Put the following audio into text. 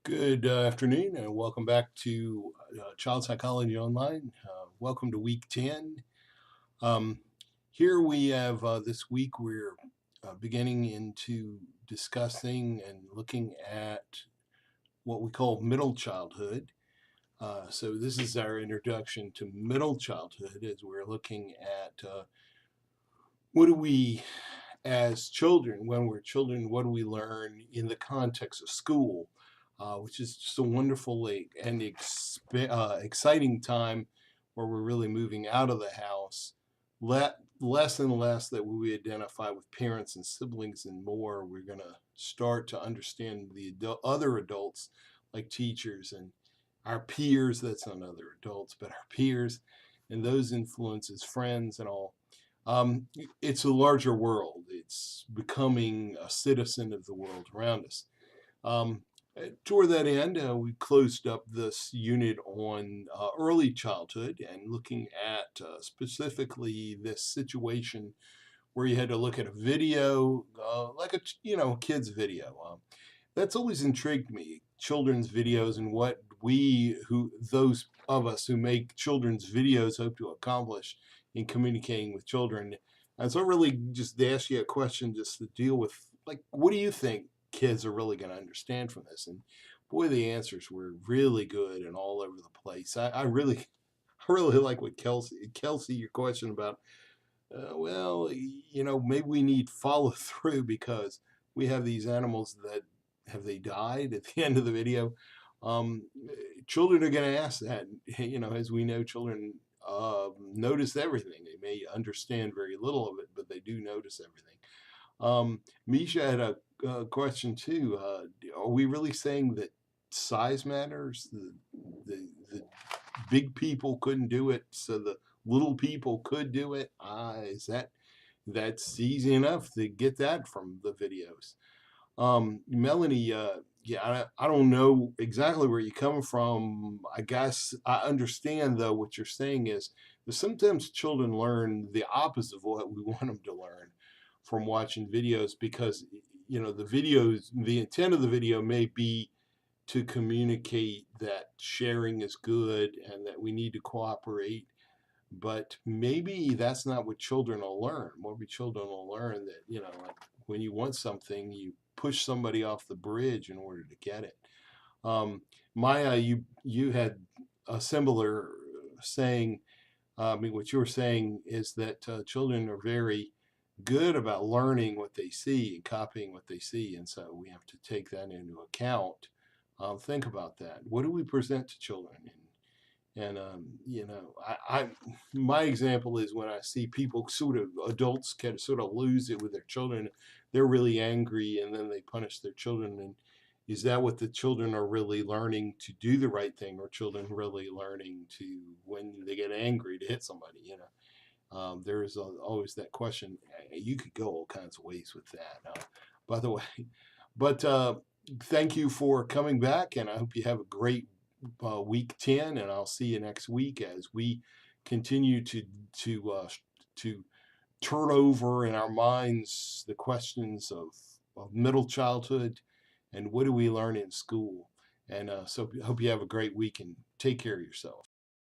Good afternoon, and welcome back to Child Psychology Online. Welcome to week 10. Um, Here we have this week we're beginning into discussing and looking at what we call middle childhood. So, this is our introduction to middle childhood as we're looking at what do we, as children, when we're children, what do we learn in the context of school? Which is just a wonderful and exciting time where we're really moving out of the house. Less and less that we identify with parents and siblings, and more we're going to start to understand the other adults like teachers and our peers. That's not other adults, but our peers and those influences, friends, and all. It's a larger world. It's becoming a citizen of the world around us. Um, Toward that end, we closed up this unit on early childhood and looking at specifically this situation where you had to look at a video, like a kid's video. That's always intrigued me, children's videos, and what those of us who make children's videos hope to accomplish in communicating with children. And so I really just ask you a question just to deal with, like, what do you think kids are really going to understand from this? And boy, the answers were really good and all over the place. I really, I really like what Kelsey, your question about, well, maybe we need follow through because we have these animals that have they died at the end of the video. Um, Children are going to ask that. As we know, children notice everything. They may understand very little of it, but they do notice everything. Misha had a question too. Are we really saying that size matters? The big people couldn't do it, so the little people could do it. That's easy enough to get that from the videos. Melanie, yeah, I don't know exactly where you're coming from. I guess I understand though what you're saying is that sometimes children learn the opposite of what we want them to learn from watching videos because the intent of the video may be to communicate that sharing is good and that we need to cooperate. But maybe that's not what children will learn. Maybe children will learn that, like when you want something, you push somebody off the bridge in order to get it. Maya, you had a similar saying. I mean, what you were saying is that children are very good about learning what they see and copying what they see, and so we have to take that into account. Think about that. What do we present to children? I my example is when I see people adults can sort of lose it with their children, they're really angry and then they punish their children. And is that what the children are really learning to do the right thing, or children really learning to, when they get angry, to hit somebody? There is always that question. You could go all kinds of ways with that, by the way. But thank you for coming back, and I hope you have a great week 10, and I'll see you next week as we continue to turn over in our minds the questions of middle childhood and what do we learn in school. And so hope you have a great week and take care of yourself.